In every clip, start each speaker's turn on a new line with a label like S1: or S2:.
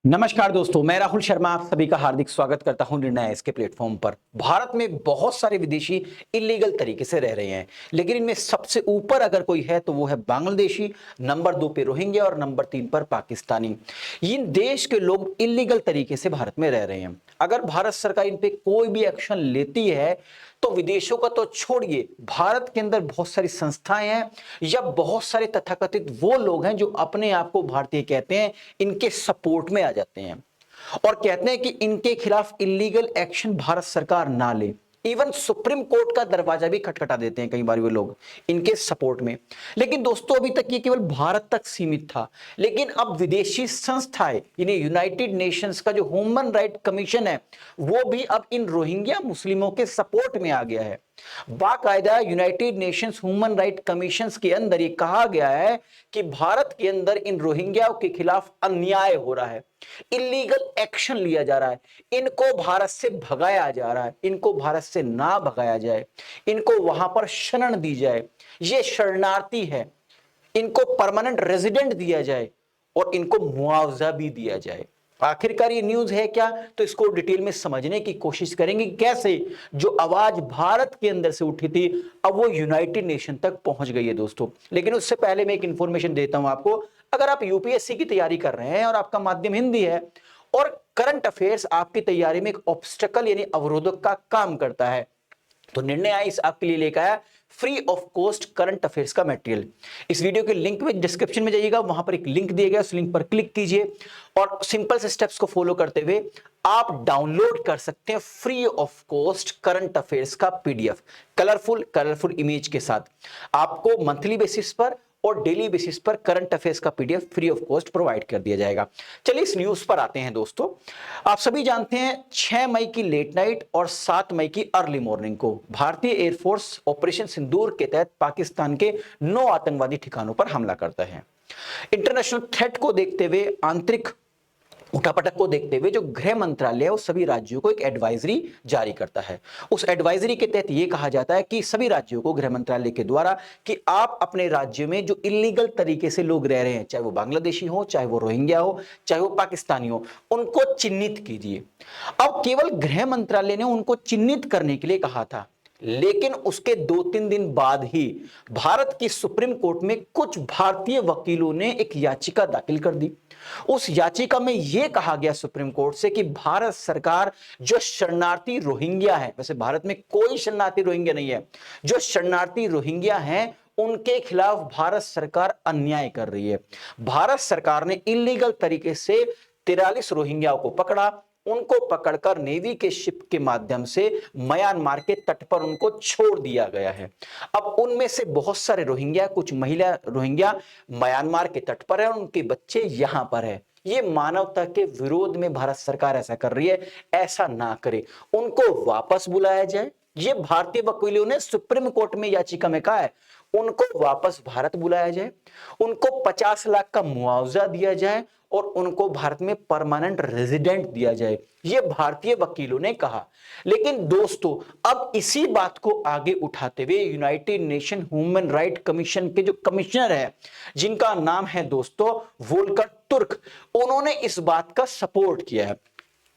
S1: नमस्कार दोस्तों, मैं राहुल शर्मा आप सभी का हार्दिक स्वागत करता हूं निर्णय इसके प्लेटफॉर्म पर। भारत में बहुत सारे विदेशी इलीगल तरीके से रह रहे हैं, लेकिन इनमें सबसे ऊपर अगर कोई है तो वो है बांग्लादेशी, नंबर 2 पे रोहिंग्या और नंबर 3 पर पाकिस्तानी। इन देश के लोग इलीगल तरीके से भारत में रह रहे हैं। अगर भारत सरकार इन पे कोई भी एक्शन लेती है तो विदेशों का तो छोड़िए, भारत के अंदर बहुत सारी संस्थाएं हैं या बहुत सारे तथाकथित वो लोग हैं जो अपने आप को भारतीय कहते हैं, इनके सपोर्ट में आ जाते हैं और कहते हैं कि इनके खिलाफ इलीगल एक्शन भारत सरकार ना ले। इवन सुप्रीम कोर्ट का दरवाजा भी खटखटा देते हैं कई बार वो लोग इनके सपोर्ट में। लेकिन दोस्तों, अभी तक ये केवल भारत तक सीमित था, लेकिन अब विदेशी संस्थाएं यानी यूनाइटेड नेशंस का जो ह्यूमन राइट कमीशन है वो भी अब इन रोहिंग्या मुस्लिमों के सपोर्ट में आ गया है। बाकायदा United Nations human right commission के अंदर ये कहा गया है कि भारत के अंदर इन रोहिंग्याओं के खिलाफ अन्याय हो रहा है, इलीगल एक्शन लिया जा रहा है, इनको भारत से भगाया जा रहा है, इनको भारत से ना भगाया जाए, इनको वहां पर शरण दी जाए, ये शरणार्थी है, इनको परमानेंट रेजिडेंट दिया जाए और इनको मुआवजा भी दिया जाए। आखिरकार ये न्यूज है क्या, तो इसको डिटेल में समझने की कोशिश करेंगे। कैसे जो आवाज भारत के अंदर से उठी थी अब वो यूनाइटेड नेशन तक पहुंच गई है दोस्तों। लेकिन उससे पहले मैं एक इंफॉर्मेशन देता हूं आपको। अगर आप यूपीएससी की तैयारी कर रहे हैं और आपका माध्यम हिंदी है और करंट अफेयर्स आपकी तैयारी में एक ऑब्स्टेकल यानी अवरोधक का काम करता है, तो निर्णय आइस आपके लिए लेकर आया free of cost current affairs का मटेरियल। इस वीडियो के लिंक में डिस्क्रिप्शन में जाइएगा, वहां पर एक लिंक दिया गया, उस लिंक पर क्लिक कीजिए और सिंपल से स्टेप्स को फॉलो करते हुए आप डाउनलोड कर सकते हैं free of cost current affairs का पीडीएफ कलरफुल इमेज के साथ। आपको मंथली बेसिस पर और डेली बेसिस पर करंट अफेयर्स का PDF free of cost provide कर दिया जाएगा। चलिए इस न्यूज पर आते हैं दोस्तों। आप सभी जानते हैं 6 मई की लेट नाइट और 7 मई की अर्ली मॉर्निंग को भारतीय एयरफोर्स ऑपरेशन सिंदूर के तहत पाकिस्तान के 9 आतंकवादी ठिकानों पर हमला करता है। इंटरनेशनल थ्रेट को देखते हुए, आंतरिक उठापटक को देखते हुए जो गृह मंत्रालय है वो सभी राज्यों को एक एडवाइजरी जारी करता है। उस एडवाइजरी के तहत यह कहा जाता है कि सभी राज्यों को गृह मंत्रालय के द्वारा कि आप अपने राज्य में जो इलीगल तरीके से लोग रह रहे हैं, चाहे वो बांग्लादेशी हो, चाहे वो रोहिंग्या हो, चाहे वो पाकिस्तानी हो, उनको चिन्हित कीजिए। अब केवल गृह मंत्रालय ने उनको चिन्हित करने के लिए कहा था, लेकिन उसके 2-3 दिन बाद ही भारत की सुप्रीम कोर्ट में कुछ भारतीय वकीलों ने एक याचिका दाखिल कर दी। उस याचिका में यह कहा गया सुप्रीम कोर्ट से कि भारत सरकार जो शरणार्थी रोहिंग्या है, वैसे भारत में कोई शरणार्थी रोहिंग्या नहीं है, जो शरणार्थी रोहिंग्या हैं उनके खिलाफ भारत सरकार अन्याय कर रही है। भारत सरकार ने इलीगल तरीके से 43 रोहिंग्याओं को पकड़ा, उनको पकड़कर नेवी के शिप के माध्यम से म्यांमार के तट पर उनको छोड़ दिया गया है। अब उनमें से बहुत सारे रोहिंग्या, कुछ महिला रोहिंग्या म्यांमार के तट पर है, उनके बच्चे यहां पर है। ये मानवता के विरोध में भारत सरकार ऐसा कर रही है, ऐसा ना करे, उनको वापस बुलाया जाए। ये भारतीय वकीलों ने सुप्रीम कोर्ट में याचिका में कहा है, उनको वापस भारत बुलाया जाए, उनको 50 लाख का मुआवजा दिया जाए और उनको भारत में परमानेंट रेजिडेंट दिया जाए, ये भारतीय वकीलों ने कहा। लेकिन दोस्तों, अब इसी बात को आगे उठाते हुए United nation human right commission के जो कमिश्नर है, जिनका नाम है दोस्तों वोल्कर तुर्क, उन्होंने इस बात का सपोर्ट किया है।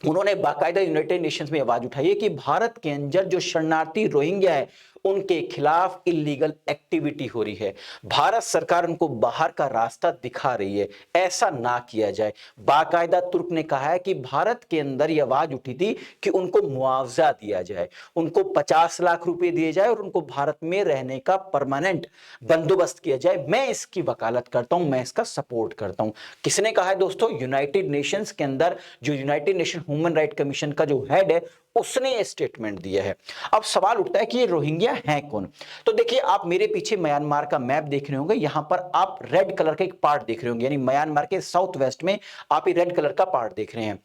S1: उन्होंने बाकायदा यूनाइटेड नेशंस में आवाज उठाई है कि भारत के अंदर जो शरणार्थी रोहिंग्या है उनके खिलाफ इलीगल एक्टिविटी हो रही है, भारत सरकार उनको बाहर का रास्ता दिखा रही है, ऐसा ना किया जाए। बाकायदा तुर्क ने कहा है कि भारत के अंदर यह आवाज उठी थी कि उनको मुआवजा दिया जाए, उनको 50 लाख रुपए दिए जाए और उनको भारत में रहने का परमानेंट बंदोबस्त किया जाए। मैं इसकी वकालत करता हूं, मैं इसका सपोर्ट करता हूं। किसने कहा है दोस्तों? यूनाइटेड नेशंस के अंदर जो United nation human right commission का जो हेड है उसने ये स्टेटमेंट दिया है। अब सवाल उठता है कि ये रोहिंग्या है कौन? तो देखिए, आप मेरे पीछे म्यांमार का मैप देख रहे होंगे, यहां पर आप रेड कलर का एक पार्ट देख रहे होंगे, यानी म्यांमार के साउथ वेस्ट में आप ये रेड कलर का पार्ट देख रहे हैं।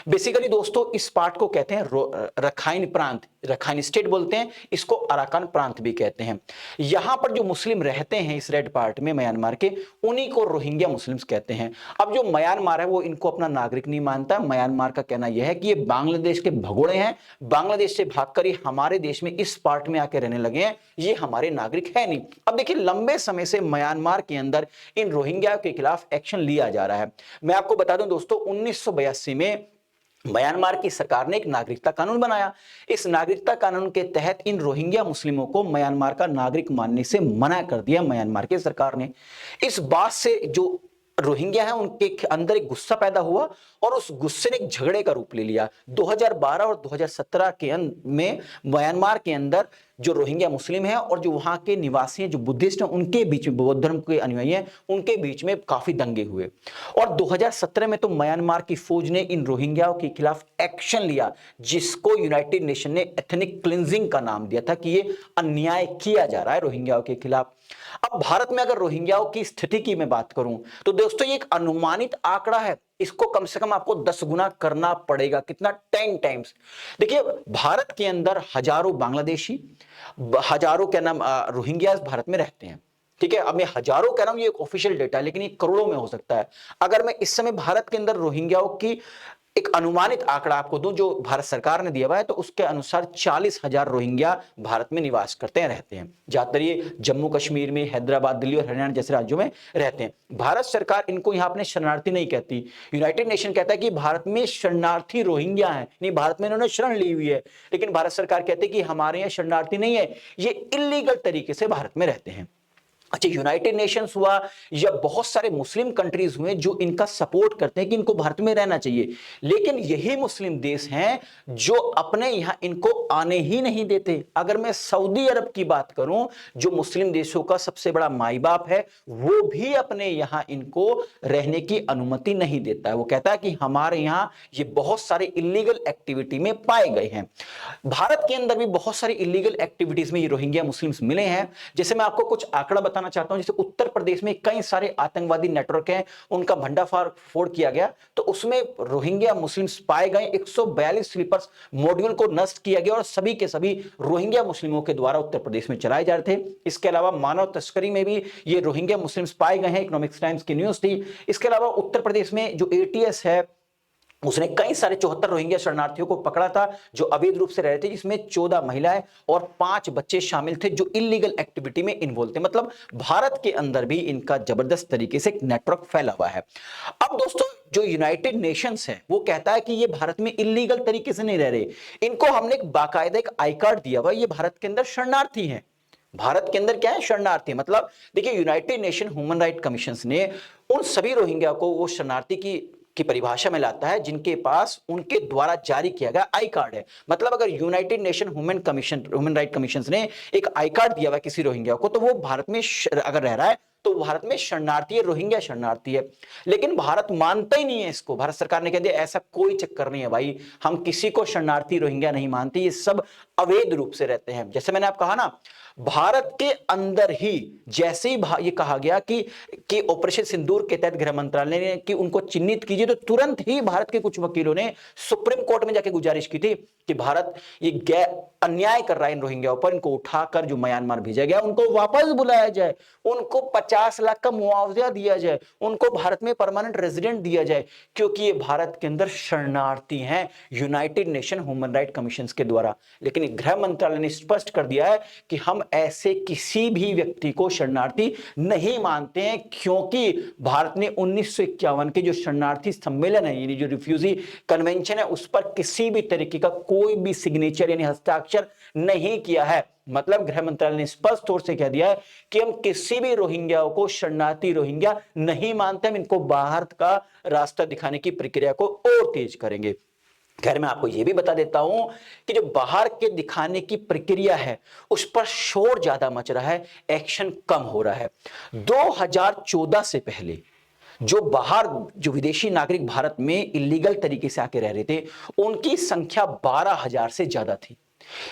S1: बेसिकली दोस्तों, इस पार्ट को कहते हैं रखाइन प्रांत, रखाइन स्टेट बोलते हैं, इसको अराकान प्रांत भी कहते हैं। यहां पर जो मुस्लिम रहते हैं इस रेड पार्ट में म्यांमार के, उन्हीं को रोहिंग्या मुस्लिम्स कहते हैं। अब जो म्यांमार है वो इनको अपना नागरिक नहीं मानता। म्यांमार का कहना यह है कि ये बांग्लादेश के भगोड़े हैं बांग्लादेश से भागकर ये हमारे देश में इस पार्ट में आके रहने लगे हैं, ये हमारे नागरिक है नहीं। अब देखिए, लंबे समय से म्यांमार के अंदर इन रोहिंग्या के खिलाफ एक्शन लिया जा रहा है। मैं आपको बता दूं दोस्तों, 1982 में म्यांमार की सरकार ने एक नागरिकता कानून बनाया। इस नागरिकता कानून के तहत इन रोहिंग्या मुस्लिमों को म्यांमार का नागरिक मानने से मना कर दिया म्यांमार की सरकार ने। इस बात से जो रोहिंग्या है उनके अंदर एक गुस्सा पैदा हुआ और उस गुस्से ने एक झगड़े का रूप ले लिया। 2012 और 2017 के में म्यांमार के अंदर जो रोहिंग्या मुस्लिम हैं और जो वहां के निवासी हैं, जो बुद्धिस्ट हैं, उनके बीच में, बौद्ध धर्म के अनुयायी हैं, उनके बीच में काफी दंगे हुए। और 2017 में तो म्यांमार की फौज ने इन रोहिंग्याओं के खिलाफ एक्शन लिया, जिसको यूनाइटेड नेशन ने एथनिक क्लिंजिंग का नाम दिया था कि ये अन्याय किया जा रहा है रोहिंग्याओं के खिलाफ। अब भारत में अगर रोहिंग्याओं की स्थिति की मैं बात करूं तो दोस्तों ये एक अनुमानित आंकड़ा है, इसको कम से कम आपको 10 गुना करना पड़ेगा। कितना? 10 टाइम्स। देखिए, भारत के अंदर हजारों बांग्लादेशी, हजारों क्या नाम रोहिंग्यास भारत में रहते हैं। ठीक है, अब मैं हजारों कह रहा हूं, ये एक ऑफिशियल डेटा है, लेकिन ये करोड़ों में हो सकता है। अगर मैं इस समय भारत के अंदर रोहिंग्याओं की एक अनुमानित आंकड़ा आपको दूं जो भारत सरकार ने दिया हुआ है, तो उसके अनुसार 40,000 रोहिंग्या भारत में निवास करते हैं, रहते हैं। ज्यादातर ये जम्मू कश्मीर में, हैदराबाद, दिल्ली और हरियाणा जैसे राज्यों में रहते हैं। भारत सरकार इनको यहां अपने शरणार्थी नहीं कहती। यूनाइटेड नेशन कहता है कि भारत में शरणार्थी रोहिंग्या है, नहीं, भारत में इन्होंने शरण ली हुई है। लेकिन भारत सरकार कहती है कि हमारे यहां शरणार्थी नहीं है, ये इलीगल तरीके से भारत में रहते हैं। अच्छा, यूनाइटेड नेशंस हुआ या बहुत सारे मुस्लिम कंट्रीज हुए जो इनका सपोर्ट करते हैं कि इनको भारत में रहना चाहिए, लेकिन यही मुस्लिम देश हैं जो अपने यहां इनको आने ही नहीं देते। अगर मैं सऊदी अरब की बात करूं, जो मुस्लिम देशों का सबसे बड़ा माई बाप है, वो भी अपने यहां इनको रहने की अनुमति नहीं देता है। वो कहता है कि हमारे यहां ये बहुत सारे इलीगल एक्टिविटी में पाए गए हैं। भारत के अंदर भी बहुत सारी इलीगल एक्टिविटीज में ये रोहिंग्या मुस्लिम्स मिले हैं। जैसे मैं आपको कुछ आंकड़ा बताना चाहता हूं, जैसे उत्तर प्रदेश में कई सारे आतंकवादी नेटवर्क हैं, उनका भंडाफोड़ किया गया, तो उसमें रोहिंग्या मुस्लिम्स पाए गए। 142 स्लीपर्स मॉड्यूल को नष्ट किया गया और सभी के सभी रोहिंग्या मुस्लिमों के द्वारा उत्तर प्रदेश में चलाए जा रहे थे। इसके अलावा मानव तस्करी में भी ये रोहिंग्या मुस्लिम्स पाए गए हैं, इकोनॉमिक्स टाइम्स की न्यूज थी। इसके अलावा उत्तर प्रदेश में जो एटीएस है, उसने कई सारे 74 रोहिंग्या शरणार्थियों को पकड़ा था जो अवैध रूप से रह रहे थे, जिसमें 14 महिलाएं और 5 बच्चे शामिल थे जो इलीगल एक्टिविटी में इन्वॉल्व थे। मतलब भारत के अंदर भी इनका जबरदस्त तरीके से एक नेटवर्क फैला हुआ है। अब दोस्तों, जो यूनाइटेड नेशंस है वो कहता है कि ये भारत में इलीगल तरीके से नहीं रह रहे, इनको हमने एक बाकायदा एक आई कार्ड दिया हुआ, ये भारत के अंदर शरणार्थी हैं। भारत के अंदर क्या है? शरणार्थी। मतलब देखिए, United nation human right commission ने उन सभी रोहिंग्या को वो शरणार्थी की परिभाषा में लाता है जिनके पास उनके द्वारा जारी किया गया आई कार्ड है। मतलब अगर United nation human right commission ने एक आई कार्ड दिया हुआ किसी रोहिंग्या को, तो वो भारत में अगर रह रहा है तो भारत में शरणार्थी है, रोहिंग्या शरणार्थी है। लेकिन भारत मानता ही नहीं है इसको। भारत सरकार ने कह दिया ऐसा कोई चक्कर नहीं है भाई, हम किसी को शरणार्थी रोहिंग्या नहीं मानते, ये सब अवैध रूप से रहते हैं। जैसे मैंने आपको कहा ना, भारत के अंदर ही जैसे ही ये कहा गया कि ऑपरेशन सिंदूर के तहत गृह मंत्रालय ने कि उनको चिन्हित कीजिए, तो तुरंत ही भारत के कुछ वकीलों ने सुप्रीम कोर्ट में जाके गुजारिश की थी कि भारत ये अन्याय कर रहा है इन रोहिंग्याओं पर, इनको उठाकर जो म्यांमार भेजा गया उनको वापस बुलाया जाए, उनको 50 लाख का मुआवजा दिया जाए, उनको भारत में परमानेंट रेजिडेंट दिया जाए, क्योंकि ये भारत के अंदर शरणार्थी हैं United nation human right commission के द्वारा। लेकिन गृह मंत्रालय ने स्पष्ट कर दिया है कि हम ऐसे किसी भी व्यक्ति को शरणार्थी नहीं मानते हैं, क्योंकि भारत ने 1951 के जो शरणार्थी सम्मेलन है, यानी जो रिफ्यूजी कन्वेंशन है, उस पर किसी भी तरीके का कोई भी सिग्नेचर यानी हस्ताक्षर नहीं किया है। मतलब गृह मंत्रालय ने स्पष्ट तौर से कह दिया है कि हम किसी भी रोहिंग्याओं को शरणार्थी रोहिंग्या नहीं मानते, हम इनको बाहर का रास्ता दिखाने की प्रक्रिया को और तेज करेंगे। खैर, मैं आपको यह भी बता देता हूं कि जो बाहर के दिखाने की प्रक्रिया है उस पर शोर ज्यादा मच रहा है, एक्शन कम हो रहा है। 2014 से पहले जो विदेशी नागरिक भारत में इलीगल तरीके से आके रह रहे थे, उनकी संख्या 12,000 से ज्यादा थी।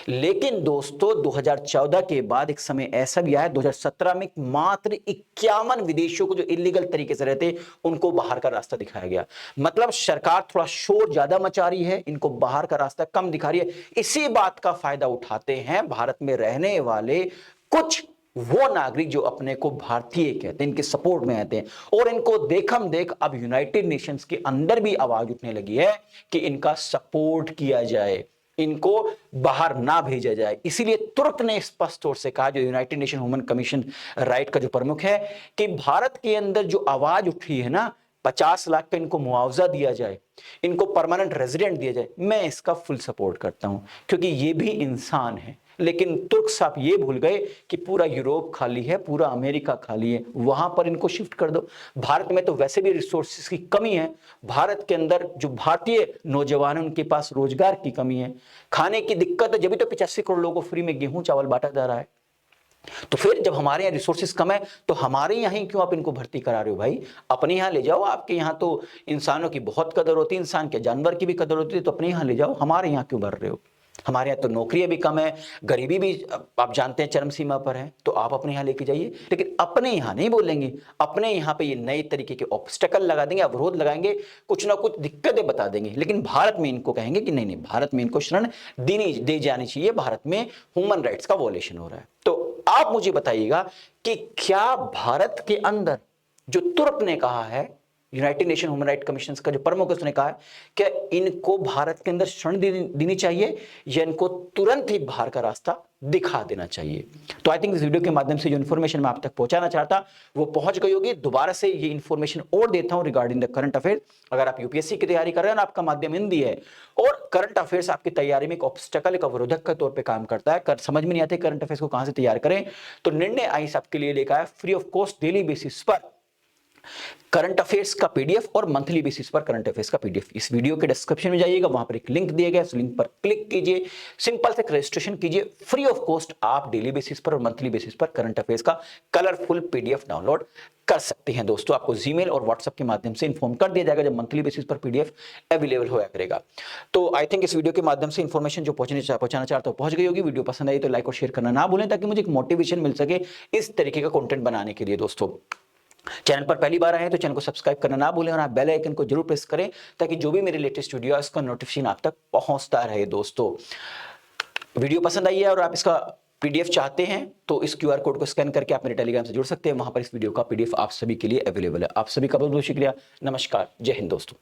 S1: लेकिन दोस्तों, 2014 के बाद एक समय ऐसा भी आया, 2017 में मात्र 51 विदेशियों को जो इलीगल तरीके से रहते उनको बाहर का रास्ता दिखाया गया। मतलब सरकार थोड़ा शोर ज्यादा मचा रही है, इनको बाहर का रास्ता कम दिखा रही है। इसी बात का फायदा उठाते हैं भारत में रहने वाले कुछ वो नागरिक जो अपने को भारतीय कहते हैं, इनके सपोर्ट में आते हैं, और इनको देखम देख अब यूनाइटेड नेशंस के अंदर भी आवाज उठने लगी है कि इनका सपोर्ट किया जाए, इनको बाहर ना भेजा जाए। इसीलिए तुर्क ने स्पष्ट तौर से कहा, जो United nation human commission right का जो प्रमुख है, कि भारत के अंदर जो आवाज उठी है ना, 50 लाख का इनको मुआवजा दिया जाए, इनको परमानेंट रेजिडेंट दिया जाए, मैं इसका फुल सपोर्ट करता हूं, क्योंकि ये भी इंसान है। लेकिन तुर्क साहब ये भूल गए कि पूरा यूरोप खाली है, पूरा अमेरिका खाली है, वहां पर इनको शिफ्ट कर दो। भारत में तो वैसे भी रिसोर्सेज की कमी है, भारत के अंदर जो भारतीय नौजवान हैं उनके पास रोजगार की कमी है, खाने की दिक्कत है, जब तो 85 करोड़ लोगों को फ्री में गेहूं चावल बांटा जा रहा है। तो फिर जब हमारे यहाँ रिसोर्सेज कम है तो हमारे यहाँ ही क्यों आप इनको भर्ती करा रहे हो भाई? अपने यहाँ ले जाओ, आपके यहाँ तो इंसानों की बहुत कदर होती है, इंसान के जानवर की भी कदर होती है, तो अपने यहाँ ले जाओ, हमारे यहाँ क्यों भर रहे हो? हमारे यहाँ तो नौकरियां भी कम है, गरीबी भी आप जानते हैं चरम सीमा पर है, तो आप अपने यहाँ लेके जाइए। लेकिन अपने यहाँ नहीं बोलेंगे, अपने यहाँ पे ये नए तरीके के ऑब्स्टेकल लगा देंगे, अवरोध लगाएंगे, कुछ ना कुछ दिक्कतें बता देंगे। लेकिन भारत में इनको कहेंगे कि नहीं नहीं, भारत में इनको शरण दी जानी चाहिए, भारत में ह्यूमन राइट्स का वॉयलेशन हो रहा है। तो आप मुझे बताइएगा कि क्या भारत के अंदर जो तुर्क ने कहा है, United nation human right commission का जो प्रमुख है, उसने कहा है कि इनको भारत के अंदर शरण देनी चाहिए या इनको तुरंत ही बाहर का रास्ता दिखा देना चाहिए। तो आई थिंक इस वीडियो के माध्यम से जो इन्फॉर्मेशन मैं आप तक पहुंचाना चाहता वो पहुंच गई होगी। दोबारा से ये इन्फॉर्मेशन और देता हूं रिगार्डिंग द करंट अफेयर। अगर आप यूपीएससी की तैयारी कर रहे हैं ना, आपका माध्यम हिंदी है और करंट अफेयर्स आपकी तैयारी में एक ऑब्स्टेकल, एक अवरोधक के तौर पर काम करता है, समझ में नहीं आते करंट अफेयर्स को कहां से तैयार करें, तो निर्णय आईएएस आपके लिए लेकर आया free of cost daily basis पर करंट अफेयर्स का पीडीएफ और मंथली बेसिस पर करंट अफेयर्स का पीडीएफ। इस वीडियो के डिस्क्रिप्शन में जाइएगा, वहां पर एक लिंक दिया गया है, उस लिंक पर क्लिक कीजिए, सिंपल से रजिस्ट्रेशन कीजिए, फ्री ऑफ कॉस्ट आप डेली बेसिस पर और मंथली बेसिस पर करंट अफेयर्स का कलरफुल पीडीएफ डाउनलोड कर सकते हैं। दोस्तों, आपको जीमेल और व्हाट्सएप के माध्यम से इन्फॉर्म कर दिया जाएगा जब मंथली बेसिस पर पीडीएफ अवेलेबल होया करेगा। तो आई थिंक इस वीडियो के माध्यम से इन्फॉर्मेशन जो पहुंचाना चाहता हूं पहुंच गई होगी। वीडियो पसंद आई तो लाइक और शेयर करना ना भूलें, ताकि मुझे एक मोटिवेशन मिल सके इस तरीके का कंटेंट बनाने के लिए। दोस्तों, चैनल पर पहली बार आए हैं तो चैनल को सब्सक्राइब करना ना भूलें और आप बेल आइकन को जरूर प्रेस करें, ताकि जो भी मेरे लेटेस्ट वीडियो है उसका नोटिफिकेशन आप तक पहुंचता रहे। दोस्तों, वीडियो पसंद आई है और आप इसका पीडीएफ चाहते हैं तो इस क्यूआर कोड को स्कैन करके आप मेरे टेलीग्राम से जुड़ सकते हैं, वहां पर इस वीडियो का पीडीएफ आप सभी के लिए अवेलेबल है। आप सभी का बहुत बहुत शुक्रिया। नमस्कार, जय हिंद दोस्तों।